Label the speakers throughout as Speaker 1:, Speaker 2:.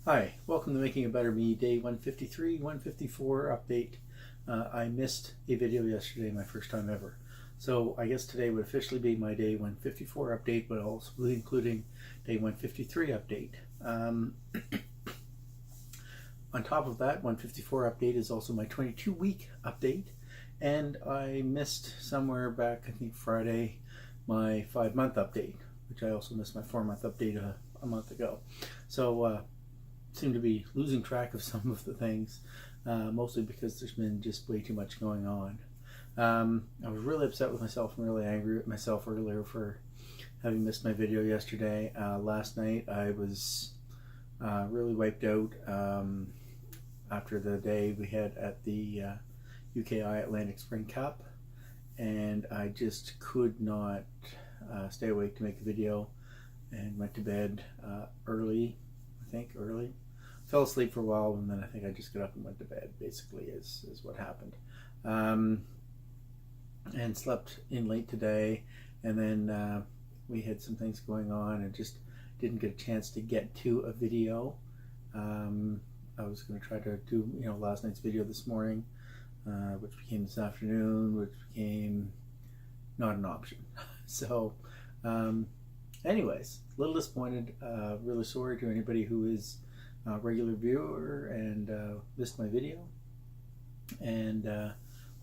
Speaker 1: Hi, welcome to Making a Better Me, day 153, 154 update. I missed a video yesterday, my first time ever. So I guess today would officially be my day 154 update, but also including day 153 update. On top of that, 154 update is also my 22-week update. And I missed somewhere back, I think Friday, my 5-month update, which I also missed my 4-month update a month ago. So seem to be losing track of some of the things, mostly because there's been just way too much going on. I was really upset with myself and really angry at myself earlier for having missed my video yesterday. Last night I was really wiped out after the day we had at the UKI Atlantic Spring Cup, and I just could not stay awake to make a video and went to bed early. Fell asleep for a while, and then I think I just got up and went to bed, basically, is what happened. And slept in late today, and then we had some things going on and just didn't get a chance to get to a video. I was going to try to do, last night's video this morning, which became this afternoon, which became not an option. So, anyways, a little disappointed, really sorry to anybody who is a regular viewer and missed my video, and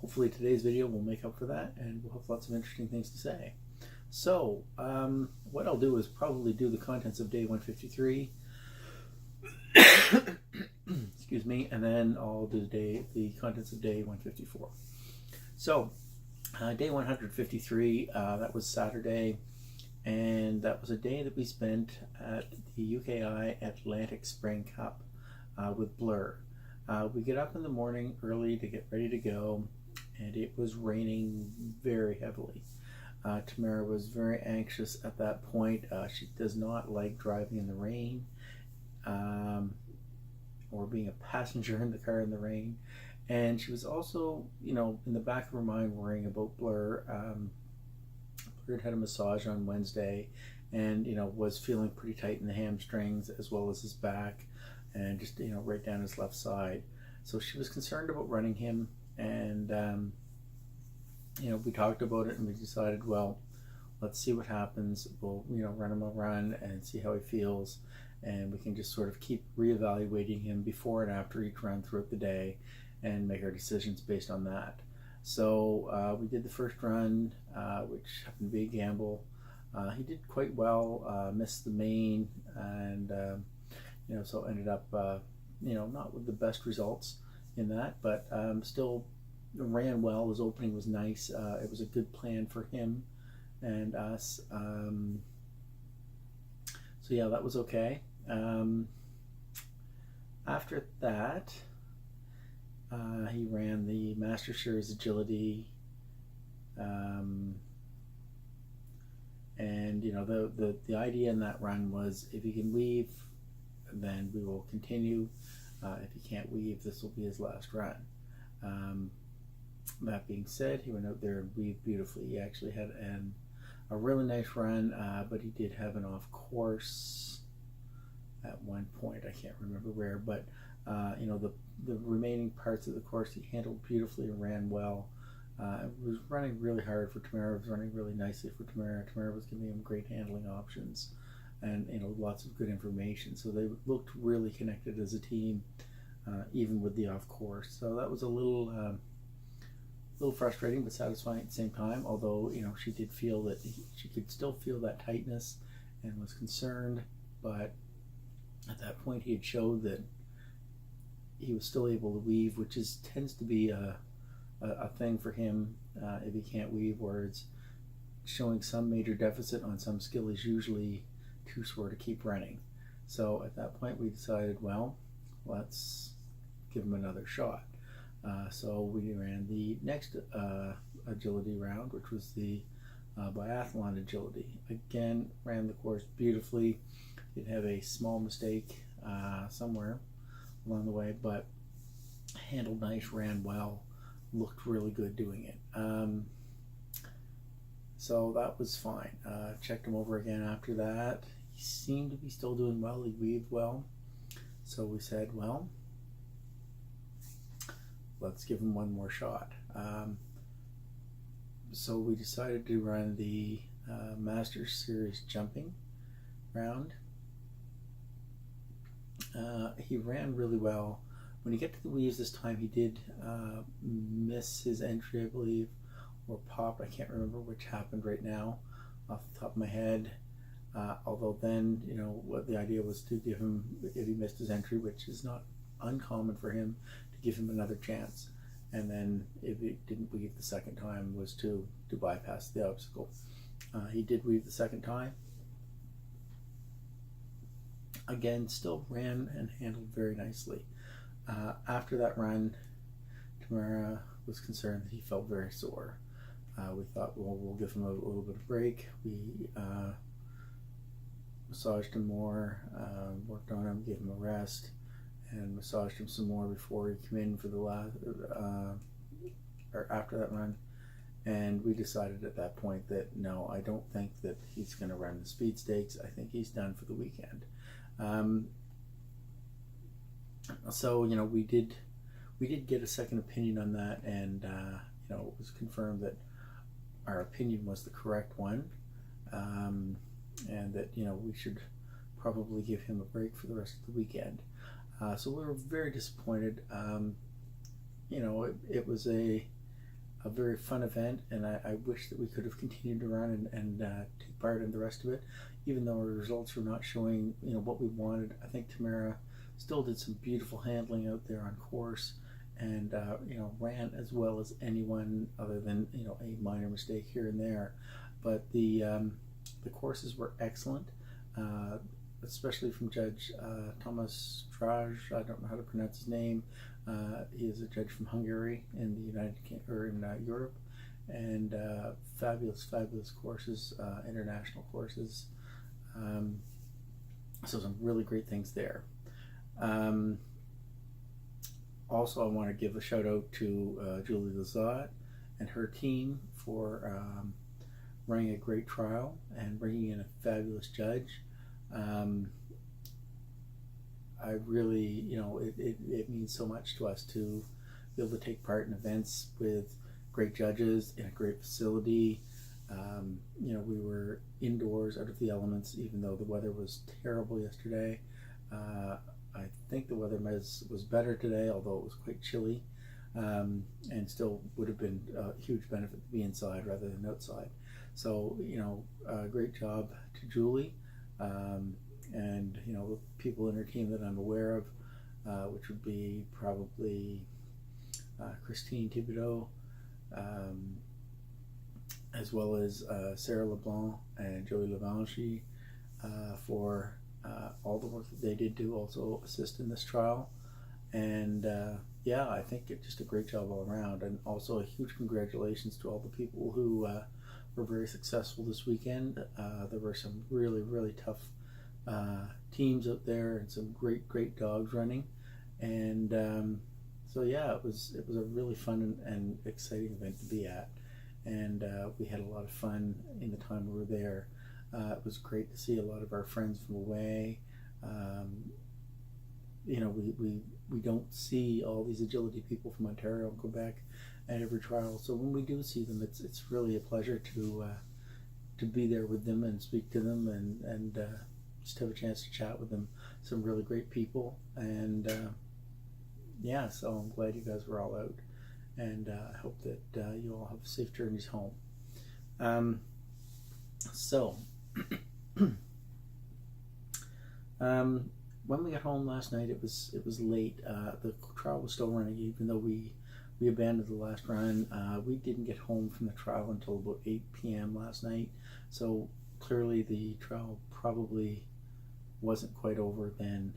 Speaker 1: hopefully today's video will make up for that, and we'll have lots of interesting things to say. So what I'll do is probably do the contents of day 153 excuse me, and then I'll do the contents of day 154. So day 153, that was Saturday, and that was a day that we spent at the UKI Atlantic Spring Cup with Blur. We get up in the morning early to get ready to go, and it was raining very heavily. Tamara was very anxious at that point. She does not like driving in the rain, or being a passenger in the car in the rain. And she was also, in the back of her mind worrying about Blur. Blur had a massage on Wednesday, and was feeling pretty tight in the hamstrings as well as his back, and just right down his left side. So she was concerned about running him, and we talked about it, and we decided, well, let's see what happens. We'll run him a run and see how he feels, and we can just sort of keep reevaluating him before and after each run throughout the day and make our decisions based on that. So we did the first run, which happened to be a gamble. He did quite well, missed the main, and so ended up not with the best results in that, but still ran well. His opening was nice. It was a good plan for him and us. So yeah, that was okay. After that, he ran the Master Series Agility, and the idea in that run was, if he can weave, then we will continue. If he can't weave, this will be his last run. That being said, he went out there and weaved beautifully. He actually had a really nice run, but he did have an off course at one point. I can't remember where, but the remaining parts of the course he handled beautifully and ran well. It was running really hard for Tamara. It was running really nicely for Tamara. Tamara was giving him great handling options, and lots of good information. So they looked really connected as a team, even with the off course. So that was a little frustrating but satisfying at the same time. Although she did feel that she could still feel that tightness and was concerned, but at that point he had showed that he was still able to weave, which tends to be a thing for him. If he can't weave, where it's showing some major deficit on some skill, is usually too sore to keep running. So at that point we decided, well, let's give him another shot. So we ran the next agility round, which was the biathlon agility. Again, ran the course beautifully. Did have a small mistake somewhere along the way, but handled nice, ran well, looked really good doing it. So that was fine. Checked him over again after that. He seemed to be still doing well. He weaved well. So we said, well, let's give him one more shot. So we decided to run the Masters Series jumping round. He ran really well. When he got to the weaves this time, he did miss his entry, I believe, or pop. I can't remember which happened right now off the top of my head. Although then, what the idea was to give him, if he missed his entry, which is not uncommon for him, to give him another chance. And then if he didn't weave the second time, was to bypass the obstacle. He did weave the second time. Again, still ran and handled very nicely. After that run, Tamara was concerned that he felt very sore. We thought, well, we'll give him a little bit of break. We massaged him more, worked on him, gave him a rest, and massaged him some more before he came in for the last, or after that run. And we decided at that point that no, I don't think that he's going to run the speed stakes. I think he's done for the weekend. So we did get a second opinion on that, and it was confirmed that our opinion was the correct one, and that we should probably give him a break for the rest of the weekend. So we were very disappointed. It was a very fun event, and I wish that we could have continued to run and take part in the rest of it, even though our results were not showing what we wanted. I think Tamara still did some beautiful handling out there on course, and ran as well as anyone, other than a minor mistake here and there. But the courses were excellent, especially from Judge Thomas Straj. I don't know how to pronounce his name. He is a judge from Hungary in Europe, and fabulous courses, international courses. So some really great things there. Also, I want to give a shout out to Julie Lazat and her team for running a great trial and bringing in a fabulous judge. I really, it means so much to us to be able to take part in events with great judges in a great facility. We were indoors, out of the elements, even though the weather was terrible yesterday. I think the weather was better today, although it was quite chilly, and still would have been a huge benefit to be inside rather than outside. So, great job to Julie, and the people in her team that I'm aware of, which would be probably Christine Thibodeau, as well as Sarah LeBlanc and Joey Levanchi, for all the work that they did to also assist in this trial. And I think it's just a great job all around, and also a huge congratulations to all the people who were very successful this weekend. There were some really tough teams out there, and some great dogs running, and it was a really fun and exciting event to be at, and we had a lot of fun in the time we were there. It was great to see a lot of our friends from away. We don't see all these agility people from Ontario and Quebec at every trial, so when we do see them, it's really a pleasure to be there with them and speak to them, and just have a chance to chat with them. Some really great people, and so I'm glad you guys were all out, and I hope that you all have safe journeys home. When we got home last night, it was late. The trial was still running, even though we abandoned the last run. We didn't get home from the trial until about 8 p.m. last night, so clearly the trial probably wasn't quite over then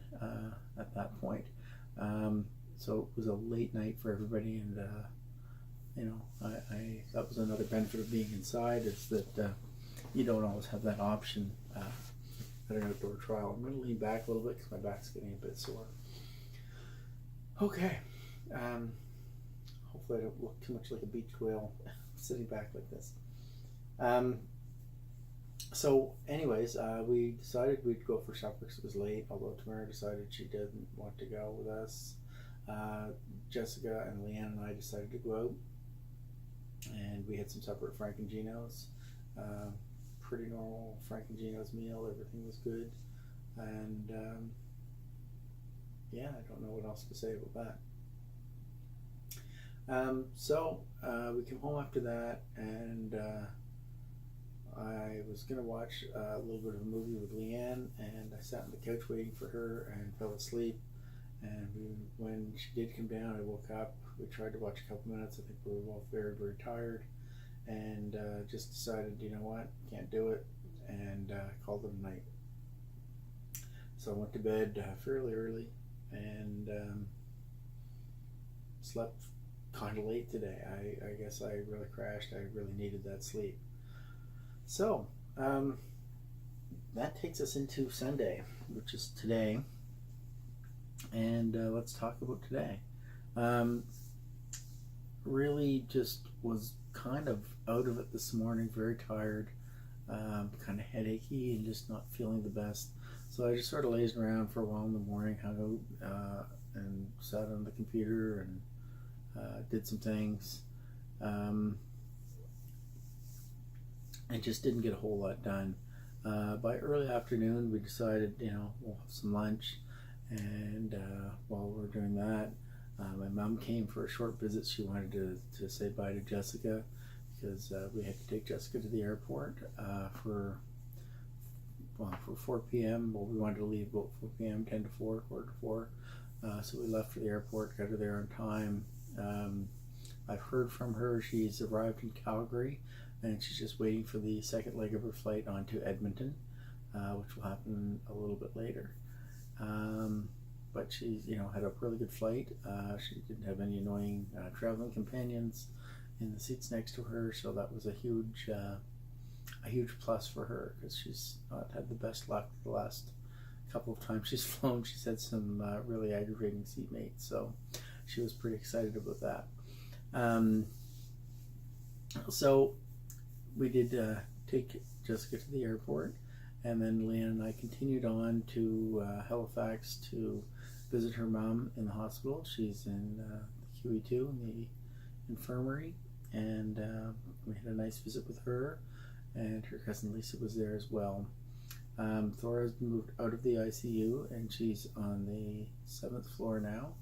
Speaker 1: at that point. So it was a late night for everybody, and that was another benefit of being inside, is that you don't always have that option at an outdoor trial. I'm going to lean back a little bit because my back's getting a bit sore. Okay. Hopefully I don't look too much like a beached whale sitting back like this. So, anyways, we decided we'd go for supper because it was late. Although Tamara decided she didn't want to go with us, uh, Jessica and Leanne and I decided to go out, and we had some supper at Frank and Gino's. Uh, Pretty normal Frank and Gino's meal. Everything was good, and yeah, I don't know what else to say about that. We came home after that, and I was gonna watch a little bit of a movie with Leanne, and I sat on the couch waiting for her and fell asleep. And when she did come down, I woke up. We tried to watch a couple minutes. I think we were both very, very tired, and just decided, you know what, can't do it, and called it a night. So I went to bed fairly early, and slept kind of late today. I guess I really crashed. I really needed that sleep. So that takes us into Sunday, which is today, and let's talk about today. Um, Really just was kind of out of it this morning, very tired, kind of headachy, and just not feeling the best. So I just sort of lazed around for a while in the morning, hung out, and sat on the computer and did some things, um, and just didn't get a whole lot done. By early afternoon, we decided, we'll have some lunch, and while we were doing that, my mom came for a short visit. She wanted to say bye to Jessica because we had to take Jessica to the airport for 4 p.m. Well, we wanted to leave about 4 p.m., 10 to 4, quarter to 4. So we left for the airport, got her there on time. I've heard from her. She's arrived in Calgary, and she's just waiting for the second leg of her flight onto Edmonton, which will happen a little bit later. But she, had a really good flight. She didn't have any annoying traveling companions in the seats next to her, so that was a huge plus for her because she's not had the best luck the last couple of times she's flown. She's had some really aggravating seatmates, so she was pretty excited about that. So we did take Jessica to the airport, and then Leanne and I continued on to Halifax to visit her mom in the hospital. She's in the QE2 in the infirmary, and we had a nice visit with her, and her cousin Lisa was there as well. Thora has been moved out of the ICU, and she's on the 7th floor now.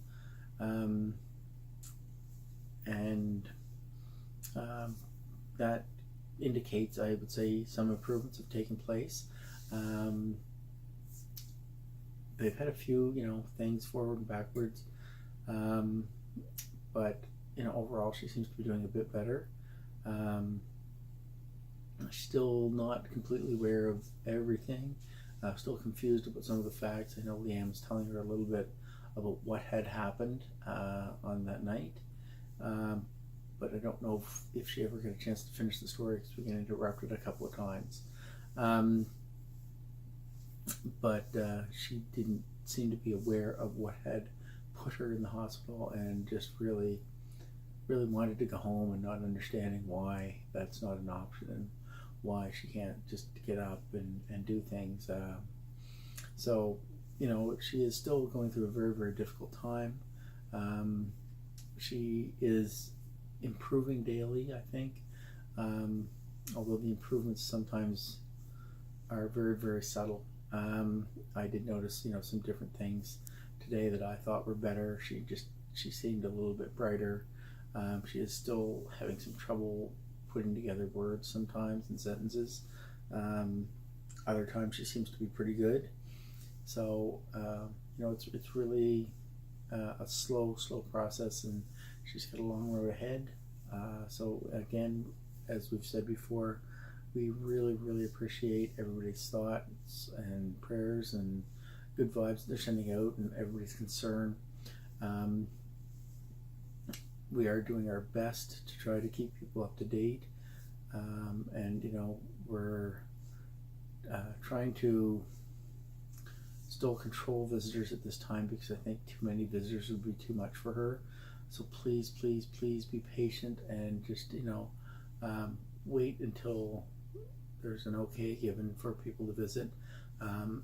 Speaker 1: That indicates, I would say, some improvements have taken place. They've had a few, things forward and backwards, but overall, she seems to be doing a bit better. Still not completely aware of everything. Still confused about some of the facts. I know Leanne was telling her a little bit about what had happened on that night, but I don't know if she ever got a chance to finish the story because we get interrupted a couple of times. But she didn't seem to be aware of what had put her in the hospital, and just really wanted to go home, and not understanding why that's not an option and why she can't just get up and do things. So she is still going through a very, very difficult time. She is improving daily, I think, although the improvements sometimes are very, very subtle. I did notice, some different things today that I thought were better. She seemed a little bit brighter. She is still having some trouble putting together words sometimes and sentences. Other times she seems to be pretty good. So, it's really a slow process, and she's got a long road ahead. So again, as we've said before, we really, really appreciate everybody's thoughts and prayers and good vibes they're sending out, and everybody's concern. We are doing our best to try to keep people up to date, and we're trying to still control visitors at this time, because I think too many visitors would be too much for her. So please be patient, and just wait until there's an okay given for people to visit. Um,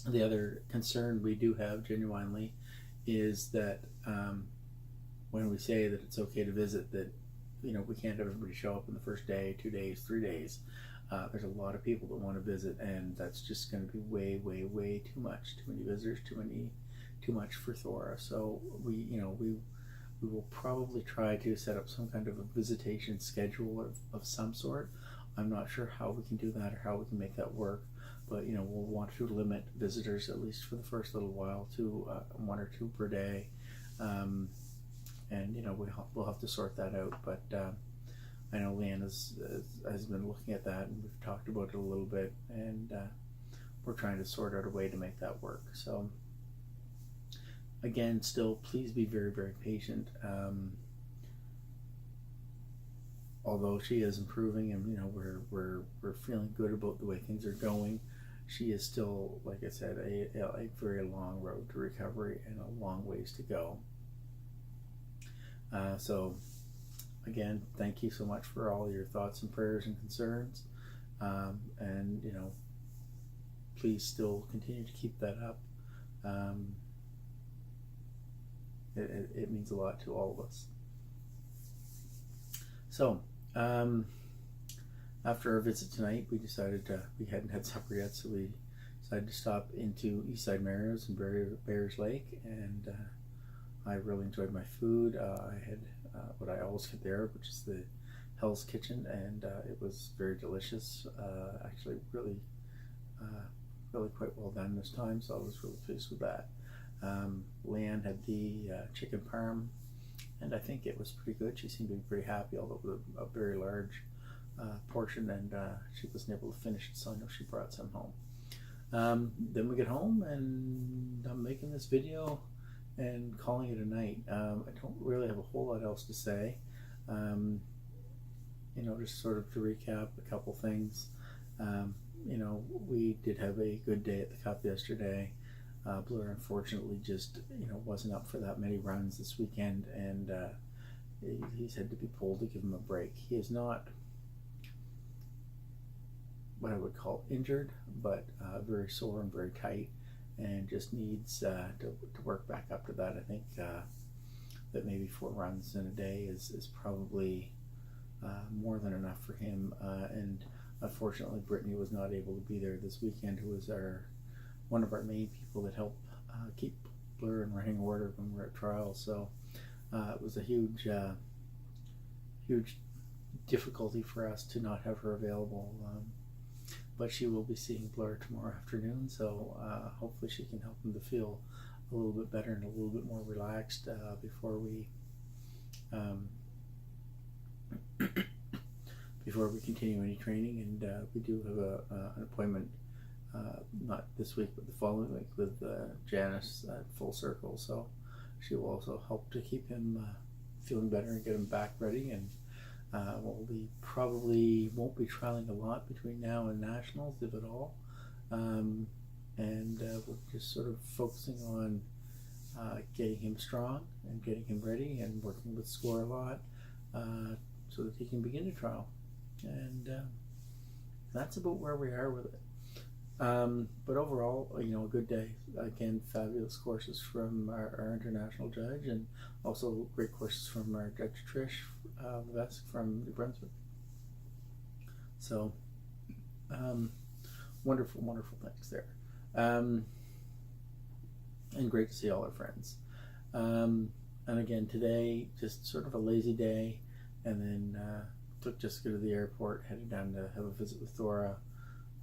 Speaker 1: the other concern we do have genuinely is that when we say that it's okay to visit, that we can't have everybody show up in the first day, 2 days, 3 days. There's a lot of people that want to visit, and that's just going to be way too much. Too many visitors, too much for Thora. So we will probably try to set up some kind of a visitation schedule of some sort. I'm not sure how we can do that or how we can make that work, but we'll want to limit visitors, at least for the first little while, to 1 or 2 per day, and we'll have to sort that out. But I know Leanne has been looking at that, and we've talked about it a little bit, and we're trying to sort out a way to make that work. So again, still, please be very patient. Although she is improving, and we're feeling good about the way things are going, she is still, like I said, a very long road to recovery and a long ways to go. So again, thank you so much for all your thoughts and prayers and concerns, and please still continue to keep that up. It means a lot to all of us. So after our visit tonight, we decided we hadn't had supper yet, so we decided to stop into Eastside Mario's in Bears Lake, and I really enjoyed my food. I had what I always get there, which is the Hell's Kitchen, and it was very delicious. Actually, really quite well done this time, so I was really pleased with that. Leanne had the chicken parm, and I think it was pretty good. She seemed to be pretty happy, although it was a very large portion, and she wasn't able to finish it, so I know she brought some home. Then we get home, and I'm making this video and calling it a night. I don't really have a whole lot else to say. Just sort of to recap a couple things. We did have a good day at the Cup yesterday. Blur unfortunately just wasn't up for that many runs this weekend, and he's had to be pulled to give him a break. He is not what I would call injured, but very sore and very tight, and just needs to work back up to that. I think that maybe 4 runs in a day is probably more than enough for him, and unfortunately Brittany was not able to be there this weekend, who was one of our main people that help keep Blur in running order when we're at trials. So it was a huge difficulty for us to not have her available, but she will be seeing Blur tomorrow afternoon, so hopefully she can help him to feel a little bit better and a little bit more relaxed before we continue any training. And we do have an appointment, not this week but the following week, with Janice at Full Circle, so she will also help to keep him feeling better and get him back ready. And probably won't be trialing a lot between now and Nationals, if at all, and we're just sort of focusing on getting him strong and getting him ready and working with Score a lot, so that he can begin to trial. And that's about where we are with it. But overall, a good day. Again, fabulous courses from our international judge, and also great courses from our judge Trish Levesque from New Brunswick. So wonderful things there, and great to see all our friends. And again, today just sort of a lazy day, and then took Jessica to the airport, headed down to have a visit with Thora.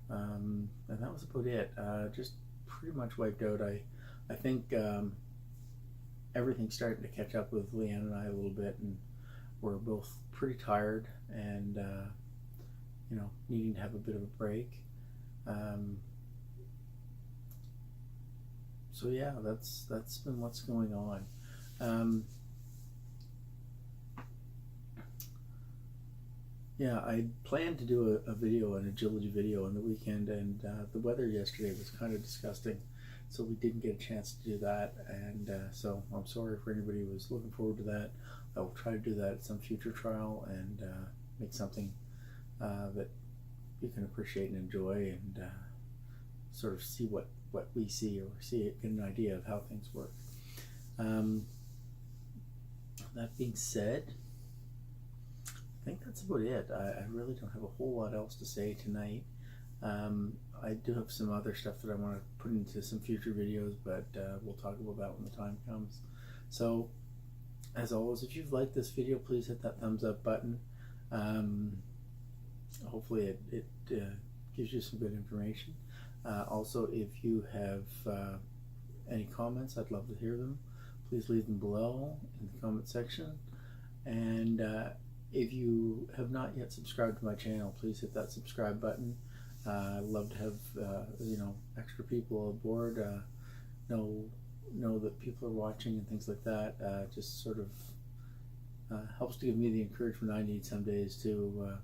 Speaker 1: And that was about it. Just pretty much wiped out. I think everything's starting to catch up with Leanne and I a little bit, and we're both pretty tired and needing to have a bit of a break. So yeah, that's been what's going on. Yeah, I planned to do a video, an agility video on the weekend, and the weather yesterday was kind of disgusting, so we didn't get a chance to do that, and so I'm sorry for anybody who was looking forward to that. I will try to do that at some future trial and make something that you can appreciate and enjoy, and sort of see what we see, or get an idea of how things work. That being said, I think that's about it. I really don't have a whole lot else to say tonight. I do have some other stuff that I want to put into some future videos, but we'll talk about that when the time comes. So, as always, if you've liked this video, please hit that thumbs up button. Hopefully it gives you some good information. Also, if you have any comments, I'd love to hear them. Please leave them below in the comment section. And if you have not yet subscribed to my channel, please hit that subscribe button. I'd love to have extra people aboard. Know that people are watching and things like that. Just sort of helps to give me the encouragement I need some days to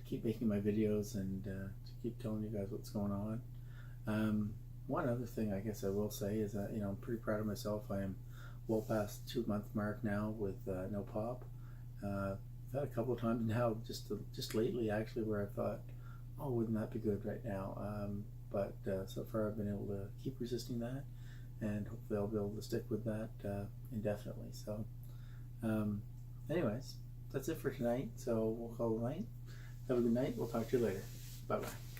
Speaker 1: keep making my videos, and to keep telling you guys what's going on. One other thing I guess I will say is that I'm pretty proud of myself. I am well past the 2-month mark now with no pop. I've had a couple of times now, just lately actually, where I thought, oh, wouldn't that be good right now? But so far I've been able to keep resisting that, and hopefully I'll be able to stick with that indefinitely. So anyways, that's it for tonight. So we'll call it a night. Have a good night. We'll talk to you later. Bye-bye.